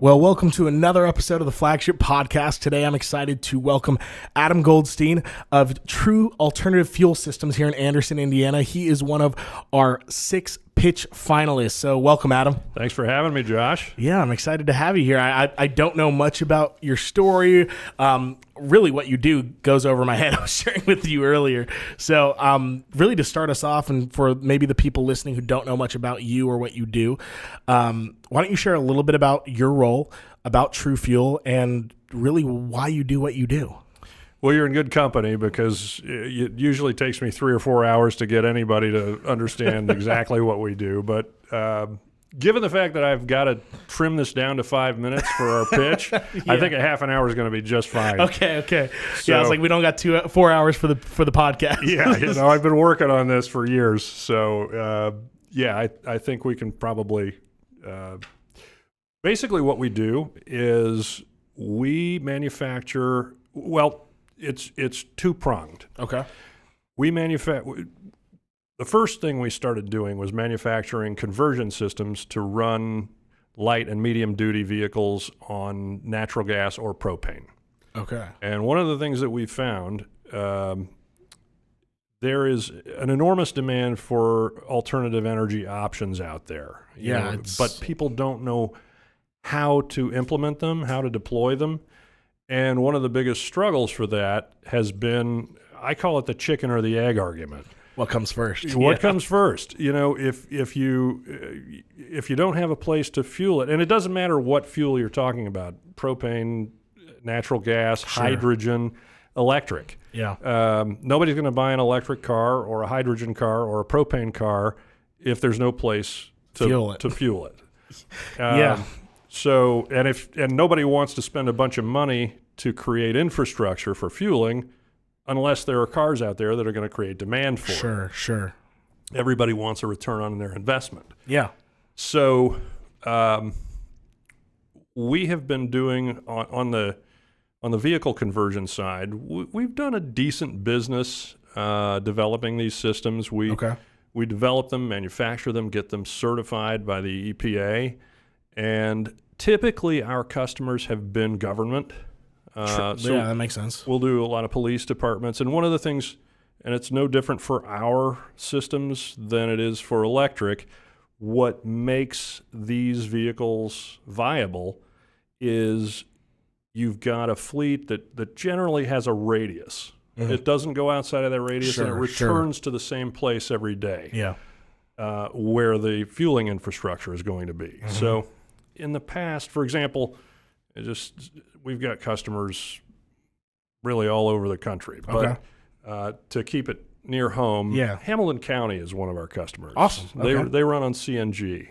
Well, welcome to another episode of the Flagship podcast. Today, I'm excited to welcome Adam Goldstein of True Alternative Fuel Systems here in Anderson, Indiana. He is one of our 6 pitch finalists. So welcome, Adam. Thanks for having me, Josh. Yeah, I'm excited to have you here. I don't know much about your story. Really what you do goes over my head. I was sharing with you earlier. So really to start us off, and for maybe the people listening who don't know much about you or what you do, why don't you share a little bit about your role, about True Fuel, and really why you do what you do? Well, you're in good company because it usually takes me 3 or 4 hours to get anybody to understand exactly what we do. But given the fact that I've got to trim this down to 5 minutes for our pitch, yeah. I think a half an hour is going to be just fine. Okay. So, yeah, I was like, we don't got 4 hours for the podcast. Yeah, I've been working on this for years. So, I think we can probably basically what we do is we manufacture, it's two-pronged. Okay. The first thing we started doing was manufacturing conversion systems to run light and medium-duty vehicles on natural gas or propane. Okay. And one of the things that we found, there is an enormous demand for alternative energy options out there. But people don't know how to implement them, how to deploy them. And one of the biggest struggles for that has been, I call it the chicken or the egg argument. What comes first? What comes first? If you don't have a place to fuel it, and it doesn't matter what fuel you're talking about, propane, natural gas, Sure. hydrogen, electric. Yeah. Nobody's going to buy an electric car or a hydrogen car or a propane car if there's no place to fuel it. Yeah. So, and nobody wants to spend a bunch of money to create infrastructure for fueling unless there are cars out there that are going to create demand for it. Sure. Everybody wants a return on their investment. Yeah. So, we have been doing on the vehicle conversion side, we've done a decent business developing these systems. We develop them, manufacture them, get them certified by the EPA, and typically our customers have been government. So yeah, that makes sense. We'll do a lot of police departments. And one of the things, and it's no different for our systems than it is for electric, what makes these vehicles viable is you've got a fleet that generally has a radius. Mm-hmm. It doesn't go outside of that radius, and it returns to the same place every day. Yeah. Where the fueling infrastructure is going to be. Mm-hmm. So in the past, for example, we've got customers really all over the country. But to keep it near home, Hamilton County is one of our customers. Awesome. They run on CNG.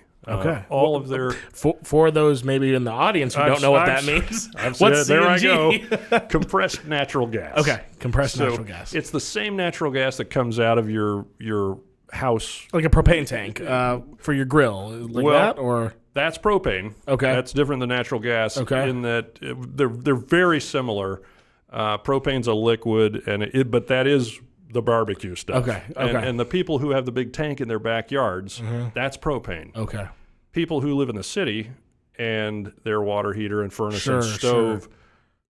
All of their for those maybe in the audience who don't know what that means. What's there CNG? I go. Compressed natural gas. Okay, compressed natural gas. It's the same natural gas that comes out of your house, like a propane tank for your grill, that, or that's propane. Okay, that's different than natural gas. Okay, in that they're very similar. Propane's a liquid, but that is the barbecue stuff. Okay. And the people who have the big tank in their backyards, that's propane. Okay. People who live in the city and their water heater and furnace and stove,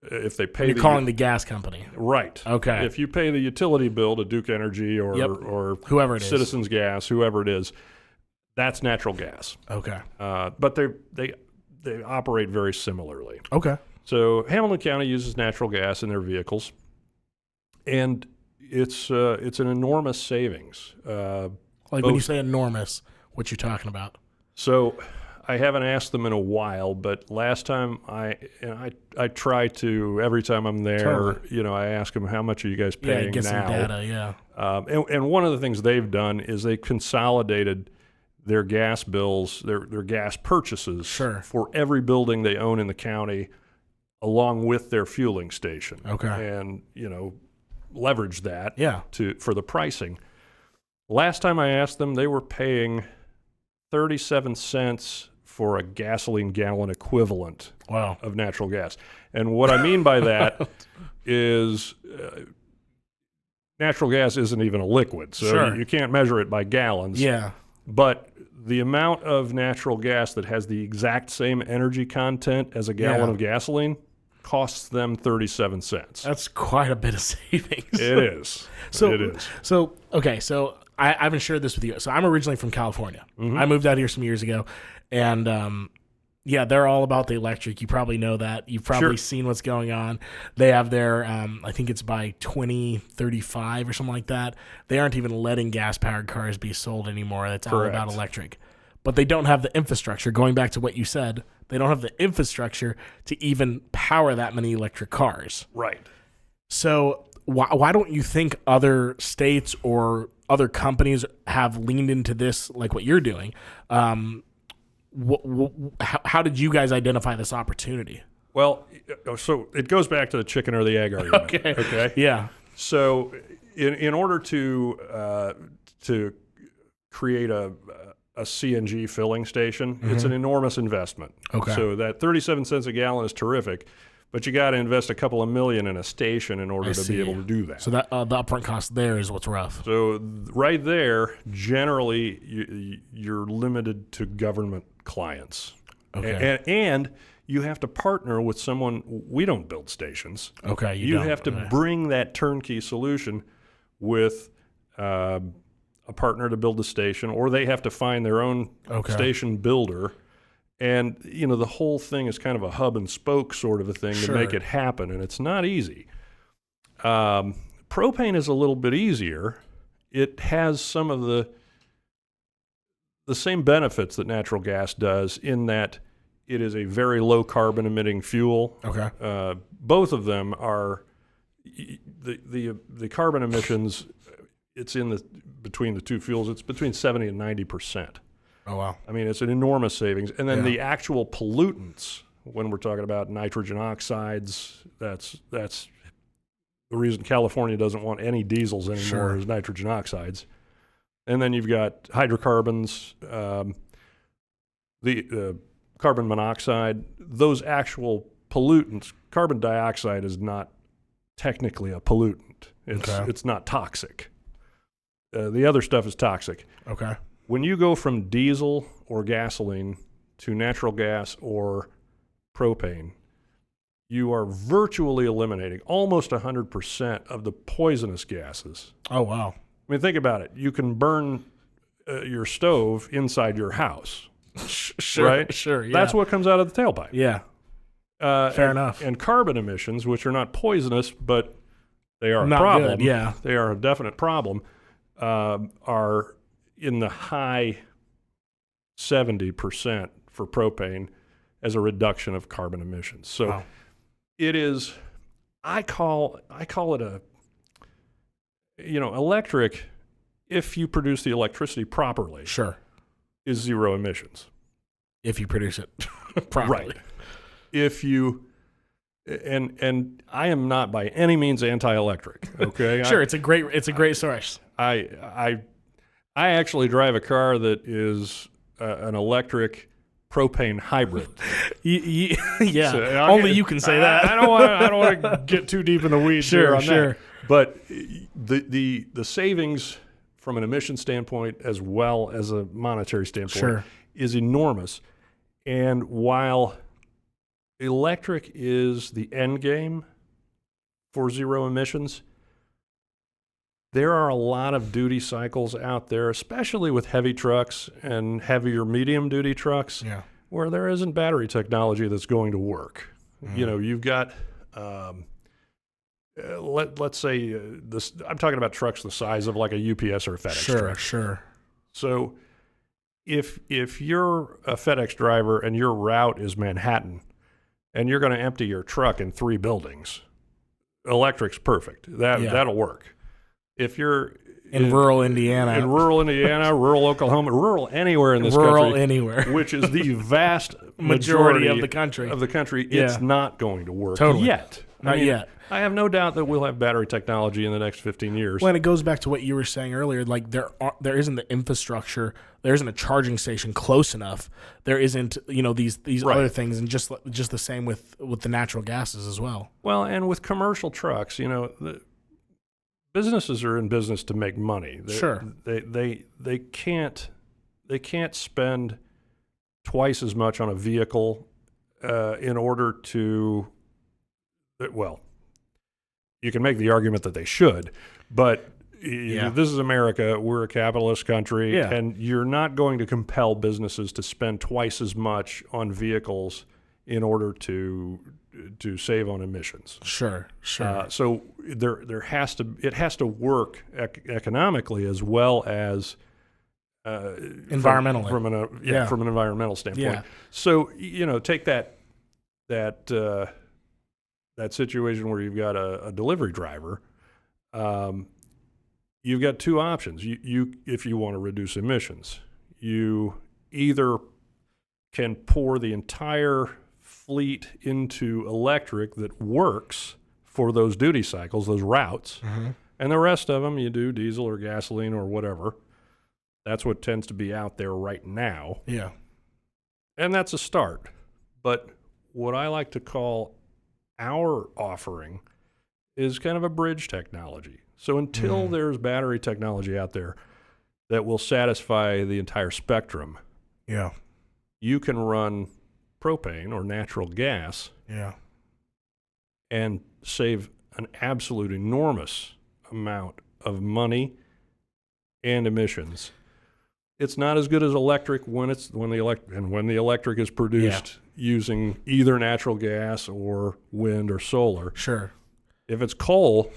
if they pay, you're calling the gas company, right? Okay. If you pay the utility bill to Duke Energy or whoever it is, Citizens Gas, whoever it is, that's natural gas. Okay. But they operate very similarly. Okay. So Hamilton County uses natural gas in their vehicles, and it's an enormous savings. When you say enormous, what you talking about? So I haven't asked them in a while, but last time I try to, every time I'm there, I ask them, how much are you guys paying now? Get some data, and one of the things they've done is they consolidated their gas bills, their gas purchases for every building they own in the county, along with their fueling station. Okay. And, leverage that for the pricing. Last time I asked them, they were paying 37 cents for a gasoline gallon equivalent of natural gas. And what I mean by that is natural gas isn't even a liquid, so you can't measure it by gallons. Yeah. But the amount of natural gas that has the exact same energy content as a gallon of gasoline costs them 37 cents. That's quite a bit of savings. It is. It is. So, okay, so I haven't shared this with you. So I'm originally from California. I moved out here some years ago, and yeah, they're all about the electric. You probably know that. You've probably seen what's going on. They have their, I think it's by 2035 or something like that. They aren't even letting gas-powered cars be sold anymore. It's all about electric. But they don't have the infrastructure. Going back to what you said, they don't have the infrastructure to even power that many electric cars. Right. So why don't you think other states or other companies have leaned into this like what you're doing? How did you guys identify this opportunity? Well, so it goes back to the chicken or the egg argument. Okay. Yeah. So in order to create a CNG filling station, it's an enormous investment. Okay. So that 37 cents a gallon is terrific, but you got to invest a couple of million in a station in order to be able to do that. So that the upfront cost there is what's rough. So right there, generally you're limited to government clients. Okay. And you have to partner with someone. We don't build stations. Okay. You have to bring that turnkey solution with a partner to build the station, or they have to find their own station builder. And, you know, the whole thing is kind of a hub and spoke sort of a thing to make it happen, and it's not easy. Propane is a little bit easier. It has some of the same benefits that natural gas does in that it is a very low carbon emitting fuel. Okay. Both of them are the carbon emissions. It's between the two fuels. It's between 70 and 90%. Oh wow! I mean, it's an enormous savings. And then the actual pollutants, when we're talking about nitrogen oxides, that's the reason California doesn't want any diesels anymore is nitrogen oxides. And then you've got hydrocarbons, the carbon monoxide. Those actual pollutants. Carbon dioxide is not technically a pollutant. It's not toxic. The other stuff is toxic. Okay. When you go from diesel or gasoline to natural gas or propane, you are virtually eliminating almost 100% of the poisonous gases. Oh, wow. I mean, think about it. You can burn your stove inside your house. Sure, right? Sure, yeah. That's what comes out of the tailpipe. Yeah. Fair enough. And carbon emissions, which are not poisonous, but they are not a problem. Good, yeah. They are a definite problem, are in the high 70% for propane as a reduction of carbon emissions. So it is, I call it electric, if you produce the electricity properly, is zero emissions. If you produce it properly. Right. If you, and I am not by any means anti-electric, okay? Sure, it's a great source. I actually drive a car that is an electric propane hybrid. Yeah, so only you can say that. I don't want to get too deep in the weeds here on that. But the savings from an emission standpoint as well as a monetary standpoint is enormous. And while electric is the end game for zero emissions, there are a lot of duty cycles out there, especially with heavy trucks and heavier medium-duty trucks, where there isn't battery technology that's going to work. You know, you've got, let's say, I'm talking about trucks the size of like a UPS or a FedEx truck. Sure. So if you're a FedEx driver and your route is Manhattan and you're going to empty your truck in 3 buildings, electric's perfect. That'll work. If you're in rural Indiana, rural Oklahoma, rural anywhere in this country, which is the vast majority of the country, it's not going to work yet. Not yet. I have no doubt that we'll have battery technology in the next 15 years. Well, and it goes back to what you were saying earlier. Like there isn't the infrastructure. There isn't a charging station close enough. There isn't, these other things, and just the same with the natural gases as well. Well, and with commercial trucks, businesses are in business to make money. They can't spend twice as much on a vehicle in order to, well, you can make the argument that they should, but this is America. We're a capitalist country, and you're not going to compel businesses to spend twice as much on vehicles in order to save on emissions. Sure. So it has to work economically as well as environmentally from an environmental standpoint. Yeah. So take that situation where you've got a delivery driver. You've got two options. You if you want to reduce emissions, you either can pour the entire fleet into electric that works for those duty cycles, those routes, and the rest of them you do diesel or gasoline or whatever. That's what tends to be out there right now. Yeah. And that's a start. But what I like to call our offering is kind of a bridge technology. So until there's battery technology out there that will satisfy the entire spectrum, you can run propane or natural gas and save an absolute enormous amount of money and emissions. It's not as good as electric when the electric is produced using either natural gas or wind or solar. Sure. If it's coal,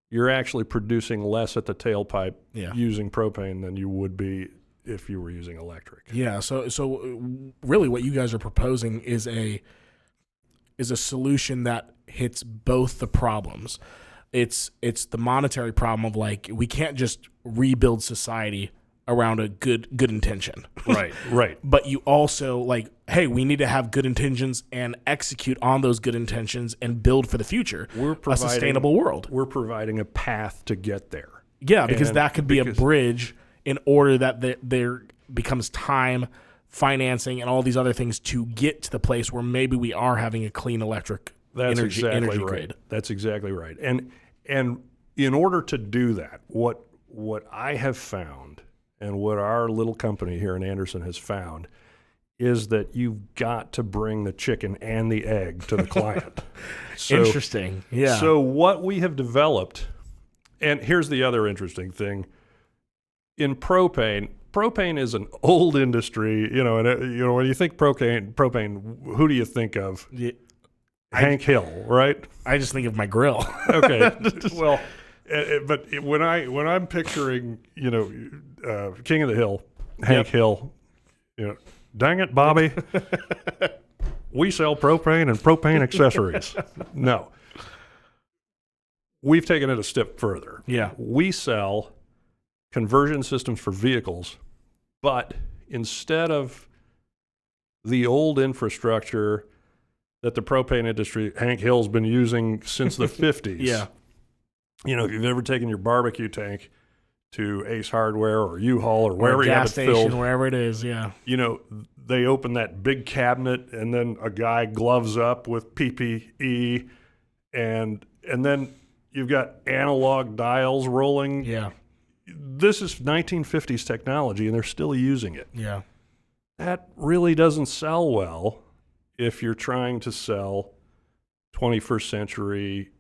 you're actually producing less at the tailpipe using propane than you would be if you were using electric. Yeah. So really, what you guys are proposing is a solution that hits both the problems. It's the monetary problem of like we can't just rebuild society around a good intention. Right. But you also like, hey, we need to have good intentions and execute on those good intentions and build for the future. A sustainable world. We're providing a path to get there. Yeah, because that could be a bridge in order that there becomes time, financing, and all these other things to get to the place where maybe we are having a clean electric energy grid. That's exactly right. And in order to do that, what I have found and what our little company here in Anderson has found is that you've got to bring the chicken and the egg to the client. Interesting. Yeah. So what we have developed, and here's the other interesting thing, in propane is an old industry, and when you think propane, who do you think of? Hank Hill, right? I just think of my grill. Okay. Well, but when I'm picturing, King of the Hill, Hank Hill, dang it, Bobby, we sell propane and propane accessories. No. We've taken it a step further. Yeah. We sell conversion systems for vehicles, but instead of the old infrastructure that the propane industry, Hank Hill's been using since the 50s. Yeah. If you've ever taken your barbecue tank to Ace Hardware or U-Haul or wherever you have it filled, gas station, wherever it is, they open that big cabinet and then a guy gloves up with PPE and then you've got analog dials rolling. Yeah. This is 1950s technology and they're still using it. Yeah. That really doesn't sell well if you're trying to sell 21st century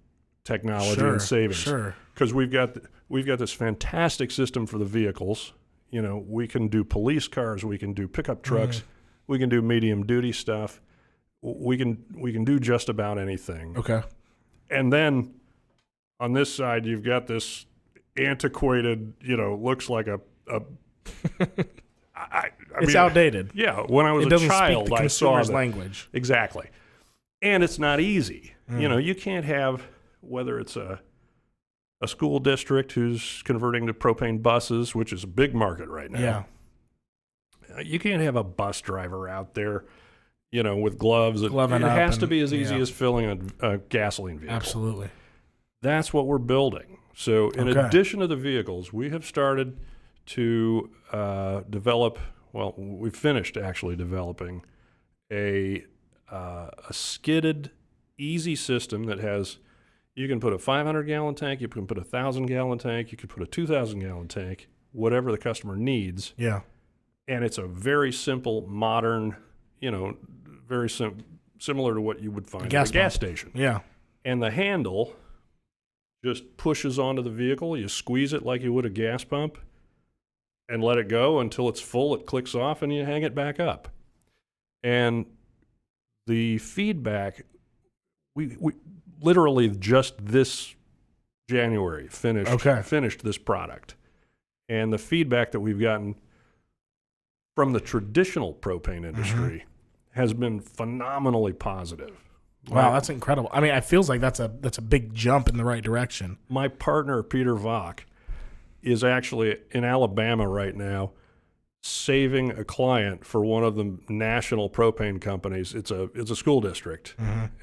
technology and savings. Sure. Because we've got this fantastic system for the vehicles. We can do police cars, we can do pickup trucks, we can do medium duty stuff. We can do just about anything. Okay. And then on this side you've got this antiquated, looks like it's outdated. Yeah, when I was a child, I saw the language. Exactly. And it's not easy. You can't have, whether it's a school district who's converting to propane buses, which is a big market right now. Yeah. You can't have a bus driver out there, with gloves. It has to be as easy as filling a gasoline vehicle. Absolutely. That's what we're building. So in addition to the vehicles, we have started to develop, we finished actually developing a skidded, easy system that has, you can put a 500-gallon tank, you can put a 1,000-gallon tank, you can put a 2,000-gallon tank, whatever the customer needs. Yeah. And it's a very simple, modern, very similar to what you would find at a gas station. Yeah. And the handle just pushes onto the vehicle. You squeeze it like you would a gas pump and let it go until it's full. It clicks off and you hang it back up. And the feedback, we literally just this January finished this product. And the feedback that we've gotten from the traditional propane industry has been phenomenally positive. Wow, that's incredible. I mean, it feels like that's a big jump in the right direction. My partner, Peter Vock, is actually in Alabama right now saving a client for one of the national propane companies. It's a school district,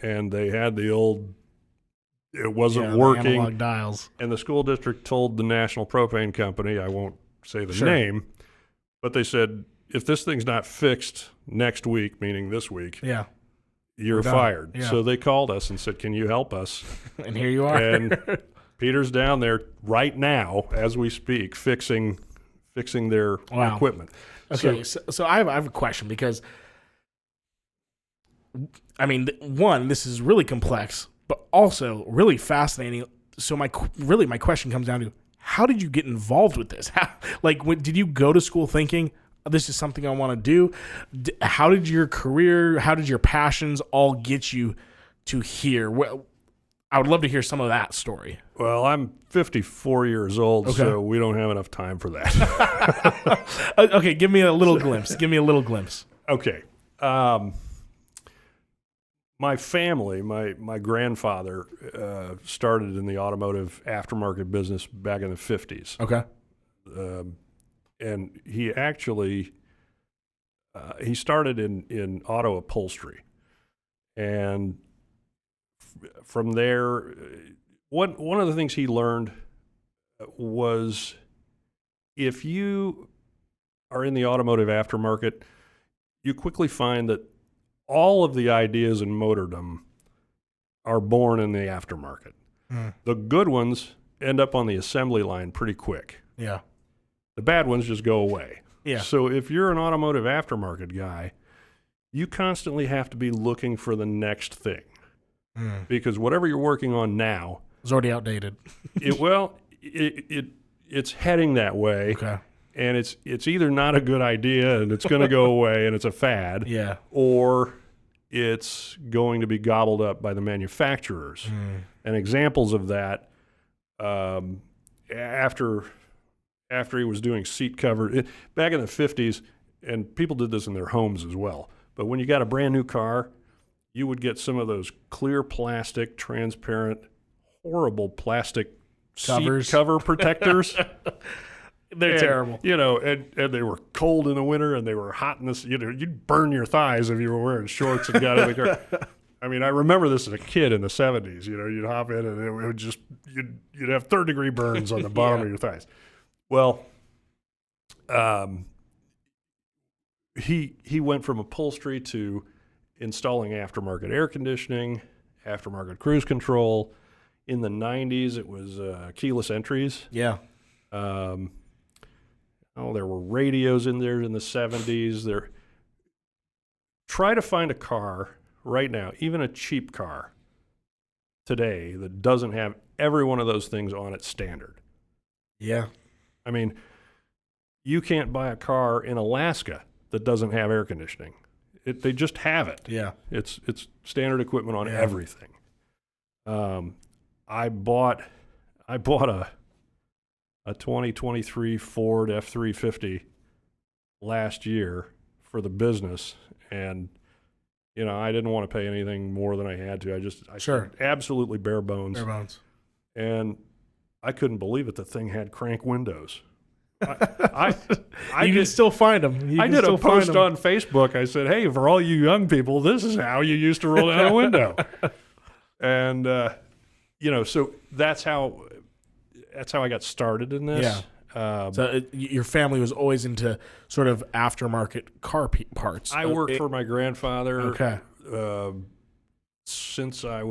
and they had it wasn't working. Analog dials. And the school district told the national propane company, I won't say the name, but they said, if this thing's not fixed next week, meaning this week, you're fired. Yeah. So they called us and said, can you help us? And here you are. And Peter's down there right now, as we speak, fixing their equipment. Okay, so I have a question, because, I mean, one, this is really complex, but also really fascinating. So my question comes down to, how did you get involved with this? Did you go to school thinking, this is something I want to do? How did your passions all get you to here? I would love to hear some of that story. Well, I'm 54 years old, so we don't have enough time for that. Okay, give me a little glimpse. Okay. My family, my grandfather started in the automotive aftermarket business back in the 50s. Okay. And he actually he started in auto upholstery, and from there, one of the things he learned was, if you are in the automotive aftermarket, you quickly find that all of the ideas in motordom are born in the aftermarket. The good ones end up on the assembly line pretty quick. Yeah. The bad ones just go away. Yeah. So if you're an automotive aftermarket guy, you constantly have to be looking for the next thing. Because whatever you're working on now is already outdated. It's heading that way. Okay. And it's either not a good idea and it's going to go away and it's a fad, or it's going to be gobbled up by the manufacturers. And examples of that, after he was doing seat cover, back in the 50s, and people did this in their homes as well, but when you got a brand new car, you would get some of those clear plastic, transparent, horrible plastic seat cover protectors. They're terrible. And they were cold in the winter and they were hot in this, you'd burn your thighs if you were wearing shorts and got in the car. I mean, I remember this as a kid in the 70s. You'd hop in and it would just, you'd have third-degree burns on the bottom of your thighs. Well, he went from upholstery to installing aftermarket air conditioning, aftermarket cruise control. In the 90s, it was keyless entries. Yeah. There were radios in there in the 70s. Try to find a car right now, even a cheap car today, that doesn't have every one of those things on its standard. Yeah. I mean, you can't buy a car in Alaska that doesn't have air conditioning. They just have it. Yeah. It's standard equipment on everything. I bought a 2023 Ford F-350 last year for the business, and I didn't want to pay anything more than I had to. I absolutely bare bones. Bare bones. And I couldn't believe it. The thing had crank windows. You can still find them. I did a post on Facebook. I said, "Hey, for all you young people, this is how you used to roll down a window." And so that's how I got started in this. Yeah. So your family was always into sort of aftermarket car parts. I worked for my grandfather. Okay. Since I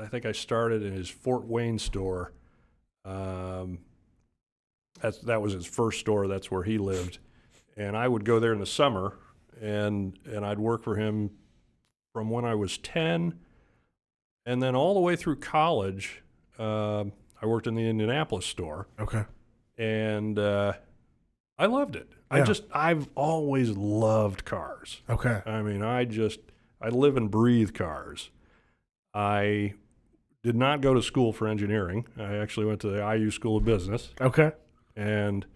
think I started in his Fort Wayne store. That was his first store. That's where he lived. and I would go there in the summer, and I'd work for him from when I was 10, and then all the way through college. I worked in the Indianapolis store. Okay. And I loved it. Yeah. I've always loved cars. Okay. I mean, I live and breathe cars. I did not go to school for engineering. I actually went to the IU School of Business. Okay. And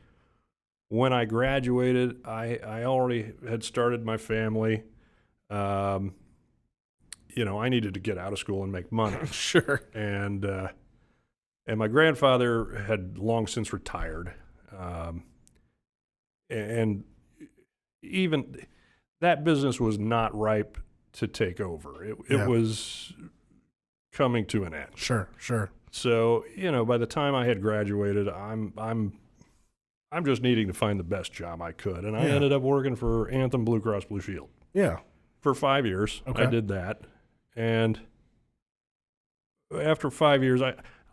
when I graduated, I already had started my family. I needed to get out of school and make money. Sure. And my grandfather had long since retired. And even that business was not ripe to take over. It was coming to an end. Sure. So, by the time I had graduated, I'm just needing to find the best job I could. And I ended up working for Anthem Blue Cross Blue Shield. Yeah. For 5 years. Okay. I did that. And after 5 years,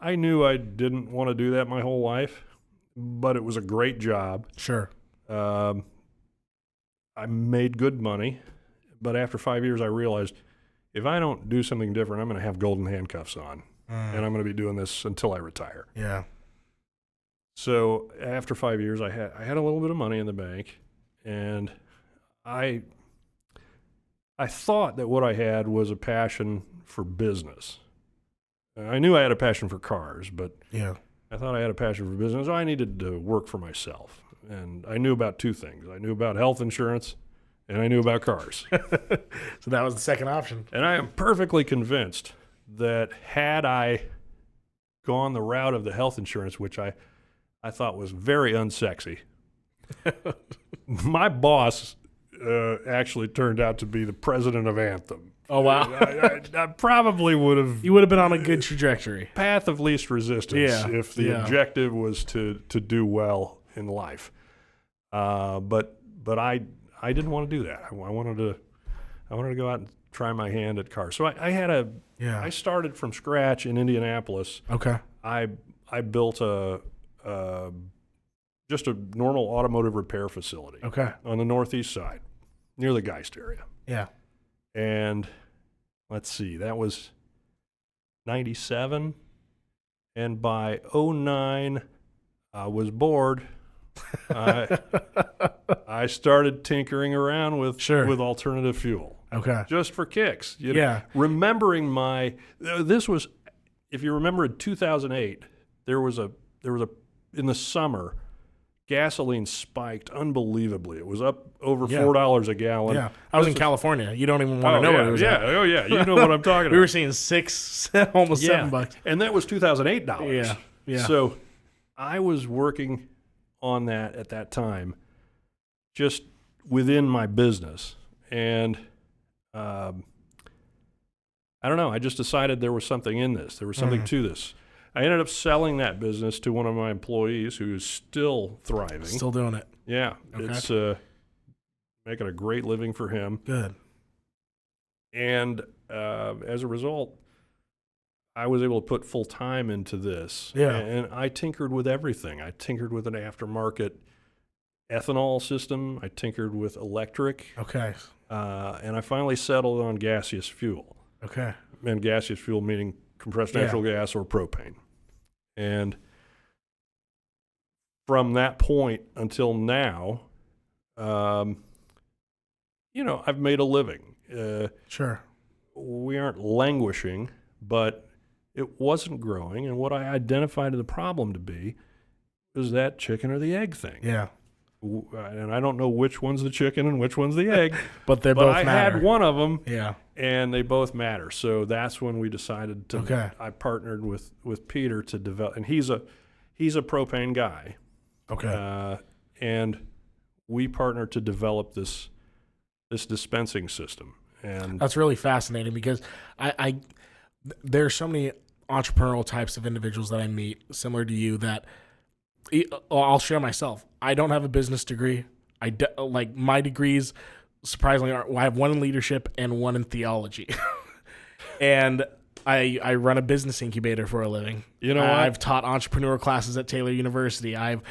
I knew I didn't want to do that my whole life, but it was a great job. Sure. I made good money, but after 5 years, I realized if I don't do something different, I'm going to have golden handcuffs on, and I'm going to be doing this until I retire. Yeah. So after 5 years, I had a little bit of money in the bank, and I thought that what I had was a passion for business. I knew I had a passion for cars, but Yeah. I thought I had a passion for business. I needed to work for myself. And I knew about two things. I knew about health insurance, and I knew about cars. So that was the second option. And I am perfectly convinced that had I gone the route of the health insurance, which I thought was very unsexy, my boss actually turned out to be the president of Anthem. Oh, wow. I probably would have... You would have been on a good trajectory. Path of least resistance if the objective was to do well in life. But I didn't want to do that. I wanted to go out and try my hand at cars. So I started from scratch in Indianapolis. Okay. I built just a normal automotive repair facility. Okay. On the northeast side, near the Geist area. Yeah. And let's see, that was 97. And by 09, I was bored. I started tinkering around with alternative fuel. Okay. Just for kicks. Remembering this was, if you remember in 2008, there was a in the summer, gasoline spiked unbelievably. It was up over $4 a gallon. Yeah, I was in California. You don't even want to know what it was at. Oh, yeah. You know what I'm talking about. We were seeing $6, almost $7. And that was $2008. Yeah. So I was working on that at that time, just within my business. And I don't know. I just decided there was something in this. There was something to this. I ended up selling that business to one of my employees who is still thriving. Still doing it. Yeah. Okay. It's making a great living for him. Good. And as a result, I was able to put full time into this. Yeah. And I tinkered with everything. I tinkered with an aftermarket ethanol system. I tinkered with electric. Okay. And I finally settled on gaseous fuel. Okay. And gaseous fuel meaning compressed natural gas or propane. And from that point until now, I've made a living. Sure. We aren't languishing, but it wasn't growing. And what I identified the problem to be was that chicken or the egg thing. Yeah. And I don't know which one's the chicken and which one's the egg. But they both matter. I had one of them. Yeah. And they both matter. So that's when we decided to. Okay. I partnered with Peter to develop, and he's a propane guy. Okay. And we partnered to develop this dispensing system. And that's really fascinating because there's so many entrepreneurial types of individuals that I meet similar to you that I'll share myself. I don't have a business degree. Like my degrees, surprisingly, I have one in leadership and one in theology. And I run a business incubator for a living. You know what? I've taught entrepreneur classes at Taylor University. I've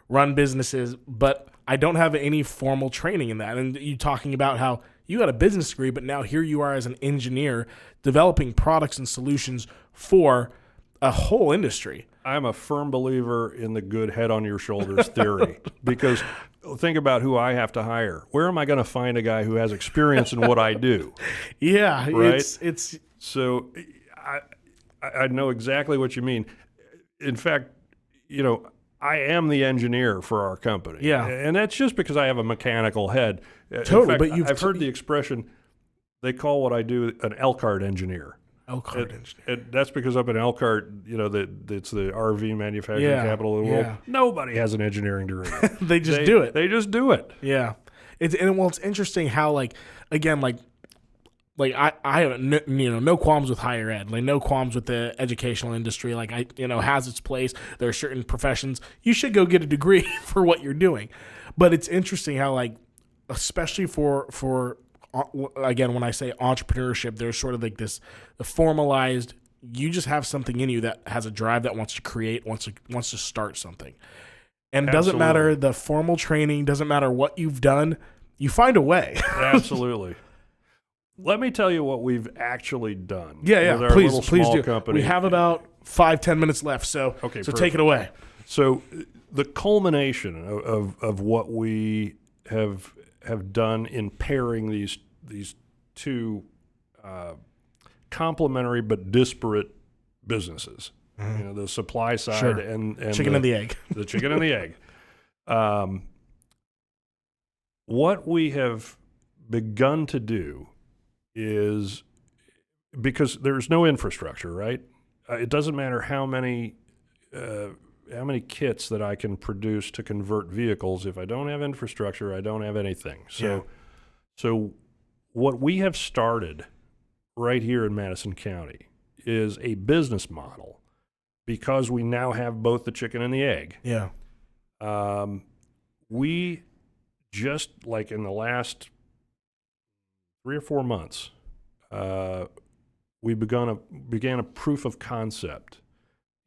run businesses, but I don't have any formal training in that. And you talking about how you got a business degree, but now here you are as an engineer developing products and solutions for a whole industry. I'm a firm believer in the good head on your shoulders theory because think about who I have to hire. Where am I going to find a guy who has experience in what I do? Yeah, right. It's so I know exactly what you mean. In fact, I am the engineer for our company. Yeah, and that's just because I have a mechanical head. Totally. In fact, I've heard the expression. They call what I do an Elkhart engineer. Elkhart engineer. That's because up in Elkhart, it's the RV manufacturing capital of the world. Yeah. Nobody has an engineering degree. They just do it. They just do it. Yeah. It's interesting how I have no qualms with higher ed, like no qualms with the educational industry. Like has its place. There are certain professions you should go get a degree for what you're doing, but it's interesting how especially for again, when I say entrepreneurship, there's sort of like this formalized, you just have something in you that has a drive that wants to create, wants to start something. And doesn't matter the formal training, doesn't matter what you've done, you find a way. Absolutely. Let me tell you what we've actually done. Yeah. With our Please do. Company. We have about 5-10 minutes left, so take it away. So the culmination of what we have done in pairing these two complementary but disparate businesses, the supply side and chicken and the egg. The chicken and the egg. What we have begun to do is, because there's no infrastructure, right? It doesn't matter how many kits that I can produce to convert vehicles. If I don't have infrastructure, I don't have anything. So what we have started right here in Madison County is a business model, because we now have both the chicken and the egg. Yeah. We just, like in the last 3 or 4 months, we began a proof of concept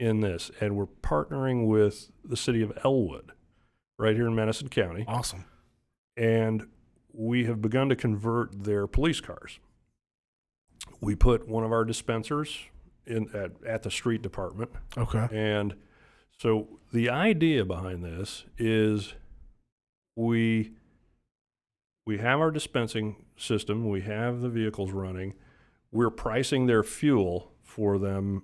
in this, and we're partnering with the city of Elwood right here in Madison County. Awesome. And we have begun to convert their police cars. We put one of our dispensers at the street department. Okay. And so the idea behind this is we have our dispensing system, we have the vehicles running, we're pricing their fuel for them.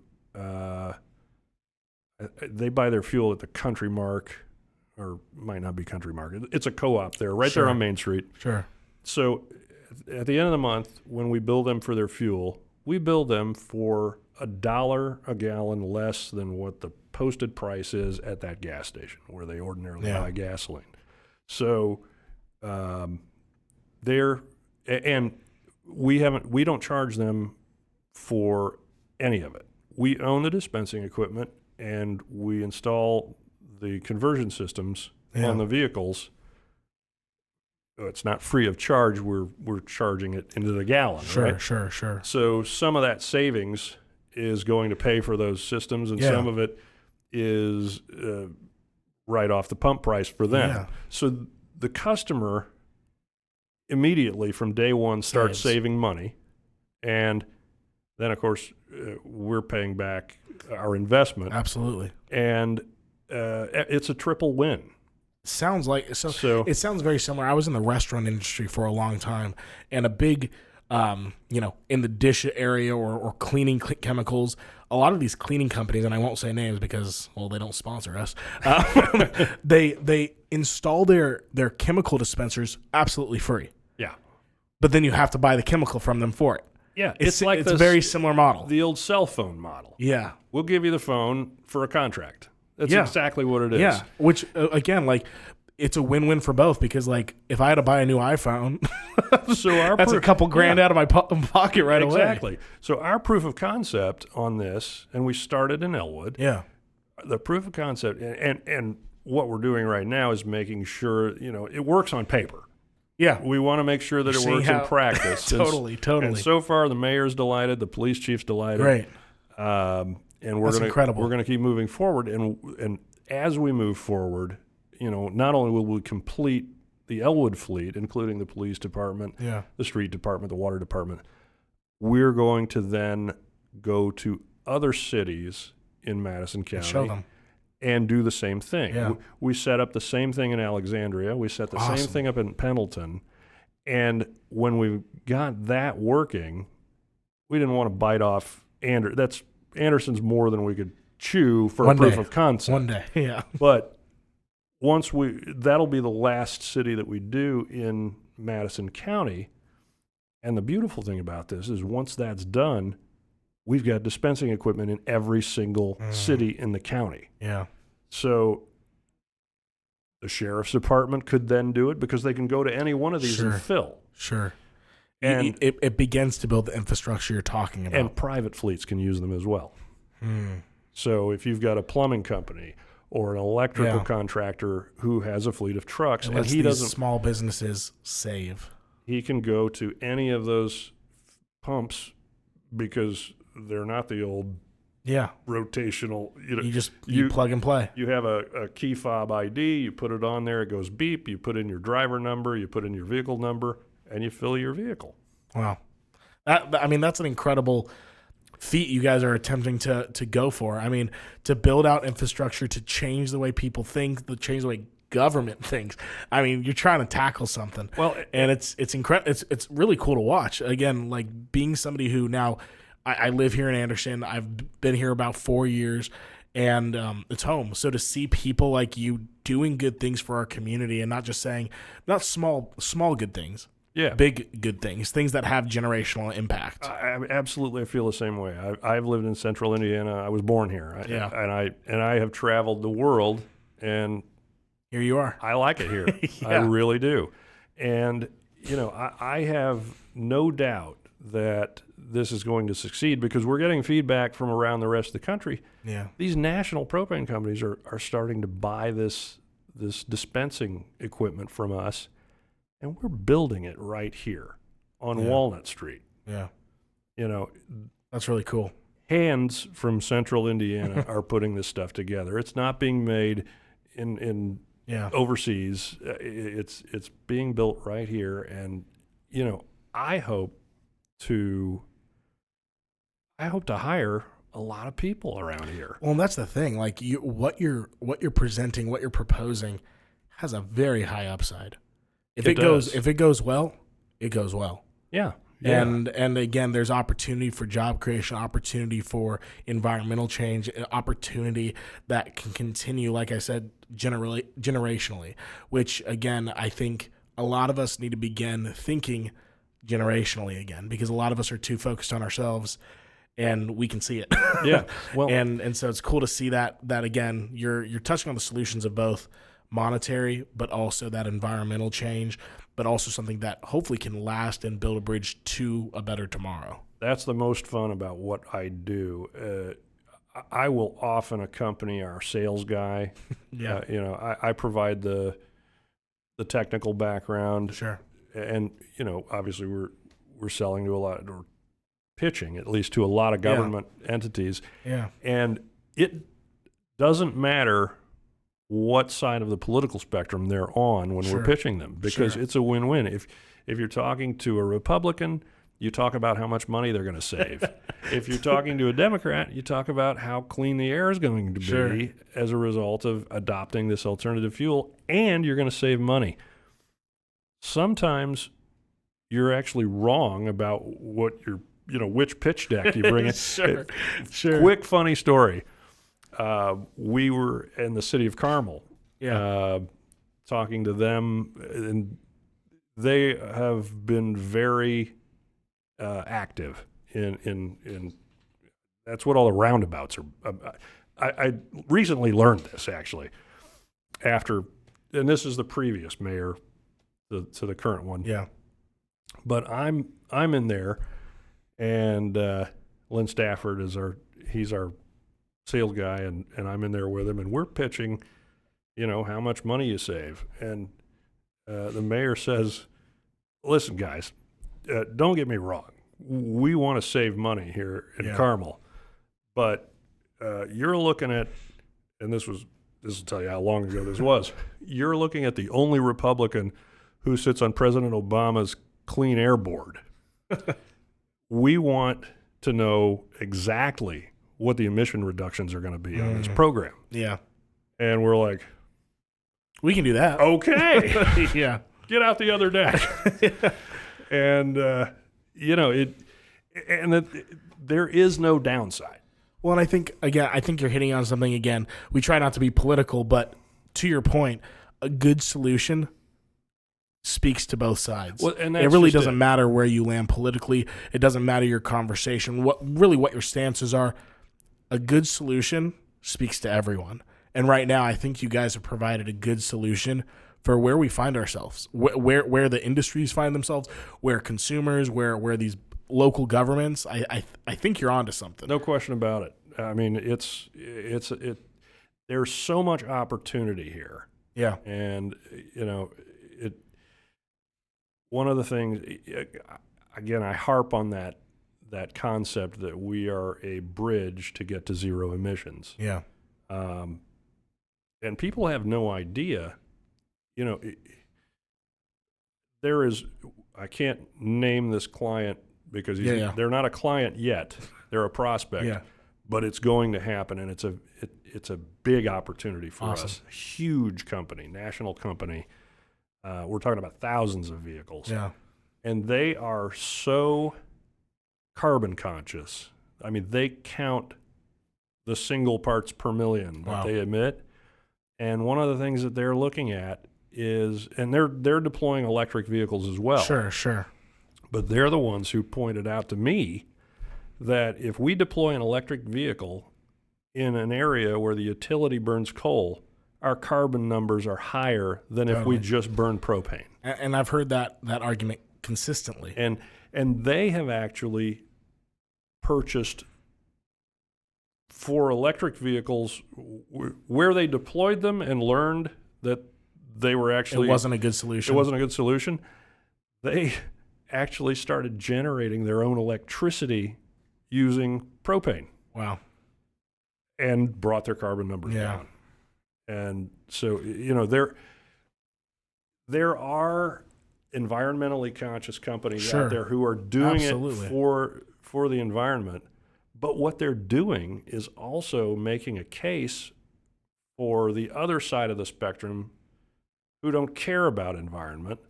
They buy their fuel at the Country Mark, or might not be Country Mark. It's a co-op there, right there on Main Street. Sure. So at the end of the month, when we bill them for their fuel, we bill them for $1 a gallon less than what the posted price is at that gas station where they ordinarily buy gasoline. So we don't charge them for any of it. We own the dispensing equipment, and we install the conversion systems on the vehicles. It's not free of charge. We're charging it into the gallon. Right? Sure. So some of that savings is going to pay for those systems, and some of it is right off the pump price for them. Yeah. So the customer immediately from day one starts saving money, and then of course we're paying back our investment. Absolutely. And it's a triple win. Sounds like so. It sounds very similar. I was in the restaurant industry for a long time, and a big, in the dish area or cleaning chemicals. A lot of these cleaning companies, and I won't say names because they don't sponsor us. They install their chemical dispensers absolutely free. Yeah, but then you have to buy the chemical from them for it. Yeah, it's a very similar model. The old cell phone model. Yeah, we'll give you the phone for a contract. That's exactly what it is. Yeah, which again, it's a win-win for both, because if I had to buy a new iPhone, that's a couple grand out of my pocket right away. Exactly. So our proof of concept on this, and we started in Elwood. Yeah. The proof of concept, and what we're doing right now is making sure it works on paper. Yeah. We want to make sure that it works in practice. Totally. And so far, the mayor's delighted, the police chief's delighted. Great. And we're incredible. We're going to keep moving forward, and as we move forward, not only will we complete the Elwood fleet, including the police department, the street department, the water department, we're going to then go to other cities in Madison County and show them. And do the same thing. Yeah. We set up the same thing in Alexandria. We set the same thing up in Pendleton. And when we got that working, we didn't want to bite off Anderson's more than we could chew for a proof of concept. One day, yeah. But that'll be the last city that we do in Madison County. And the beautiful thing about this is once that's done, we've got dispensing equipment in every single city in the county. Yeah. So the sheriff's department could then do it because they can go to any one of these and fill. Sure. And it begins to build the infrastructure you're talking about. And private fleets can use them as well. So if you've got a plumbing company or an electrical contractor who has a fleet of trucks and he doesn't, small businesses save. He can go to any of those pumps because they're not the old rotational. You plug and play. You have a key fob ID. You put it on there. It goes beep. You put in your driver number. You put in your vehicle number, and you fill your vehicle. Wow, that's an incredible feat you guys are attempting to go for. I mean, to build out infrastructure to change the way people think, to change the way government thinks. I mean, you're trying to tackle something. Well, and it's incredible. It's really cool to watch. Again, like being somebody who now. I live here in Anderson. I've been here about 4 years, and it's home. So to see people like you doing good things for our community and not just saying, not small good things, big good things that have generational impact. Absolutely, I feel the same way. I've lived in Central Indiana. I was born here, and I have traveled the world, and here you are. I like it here. I really do, and I have no doubt that this is going to succeed because we're getting feedback from around the rest of the country. Yeah. These national propane companies are starting to buy this dispensing equipment from us, and we're building it right here on Walnut Street. Yeah. That's really cool. Hands from Central Indiana are putting this stuff together. It's not being made in overseas. It's being built right here, and I hope to hire a lot of people around here. Well, and that's the thing. Like what you're presenting, what you're proposing, has a very high upside. If it goes well, it goes well. Yeah. And again, there's opportunity for job creation, opportunity for environmental change, opportunity that can continue, like I said, generationally. Which again, I think a lot of us need to begin thinking generationally again, because a lot of us are too focused on ourselves, and we can see it. Well, and so it's cool to see that again, you're touching on the solutions of both monetary, but also that environmental change, but also something that hopefully can last and build a bridge to a better tomorrow. That's the most fun about what I do. I will often accompany our sales guy. I provide the technical background. Sure. And obviously we're selling to a lot, or pitching at least to a lot of government entities. Yeah. And it doesn't matter what side of the political spectrum they're on when we're pitching them, because it's a win-win. If you're talking to a Republican, you talk about how much money they're going to save. If you're talking to a Democrat, you talk about how clean the air is going to be as a result of adopting this alternative fuel, and you're going to save money. Sometimes you're actually wrong about what which pitch deck you bring in. Sure. Quick funny story. We were in the city of Carmel, talking to them, and they have been very active in that's what all the roundabouts are. I recently learned this actually and this is the previous mayor to the current one. Yeah. But I'm in there, and Lynn Stafford he's our sales guy, and I'm in there with him, and we're pitching, how much money you save. And the mayor says, listen, guys, don't get me wrong. We want to save money here in Carmel, but you're looking at, and this was this will tell you how long ago this was. You're looking at the only Republican who sits on President Obama's Clean Air Board. We want to know exactly what the emission reductions are going to be on this program. Yeah. And we're like, we can do that. Okay. Yeah. Get out the other deck. And, there is no downside. Well, and I think you're hitting on something again. We try not to be political, but to your point, a good solution speaks to both sides. Well, and it really doesn't matter where you land politically. It doesn't matter your conversation. What your stances are. A good solution speaks to everyone. And right now, I think you guys have provided a good solution for where we find ourselves, where the industries find themselves, where consumers, where these local governments. I think you're onto something. No question about it. I mean, there's so much opportunity here. Yeah. And one of the things, again, I harp on that concept that we are a bridge to get to zero emissions. Yeah. And people have no idea, I can't name this client because they're not a client yet. They're a prospect. Yeah. But it's going to happen, and it's a big opportunity for Awesome. us. Huge company, national company. We're talking about thousands of vehicles. Yeah. And they are so carbon conscious. I mean, they count the single parts per million that they emit. And one of the things that they're looking at is, and they're deploying electric vehicles as well. Sure. But they're the ones who pointed out to me that if we deploy an electric vehicle in an area where the utility burns coal, our carbon numbers are higher than if we just burn propane. And I've heard that argument consistently. And they have actually purchased for electric vehicles where they deployed them and learned that they were actually... It wasn't a good solution. It wasn't a good solution. They actually started generating their own electricity using propane. Wow. And brought their carbon numbers down. And so, there are environmentally conscious companies out there who are doing it for the environment. But what they're doing is also making a case for the other side of the spectrum who don't care about environment.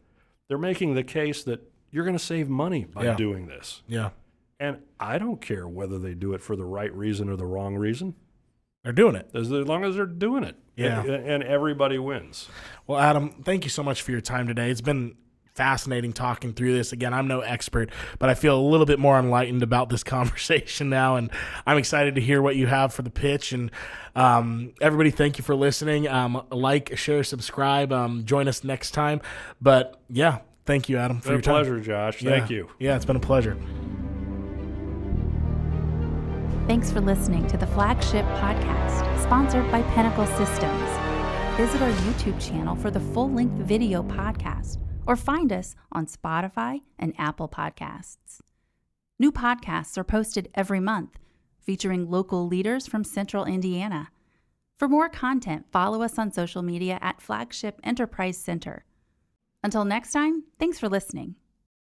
They're making the case that you're going to save money by doing this. Yeah. And I don't care whether they do it for the right reason or the wrong reason. They're doing it. As long as they're doing it. Yeah. And everybody wins. Well, Adam, thank you so much for your time today. It's been fascinating talking through this. Again, I'm no expert, but I feel a little bit more enlightened about this conversation now, and I'm excited to hear what you have for the pitch. And everybody, thank you for listening. Like, share, subscribe. Join us next time. But yeah, thank you, Adam, for your time. It's been a pleasure, Josh. Thank you. Yeah, it's been a pleasure. Thanks for listening to the Flagship podcast, sponsored by Pinnacle Systems. Visit our YouTube channel for the full-length video podcast, or find us on Spotify and Apple Podcasts. New podcasts are posted every month, featuring local leaders from Central Indiana. For more content, follow us on social media at Flagship Enterprise Center. Until next time, thanks for listening.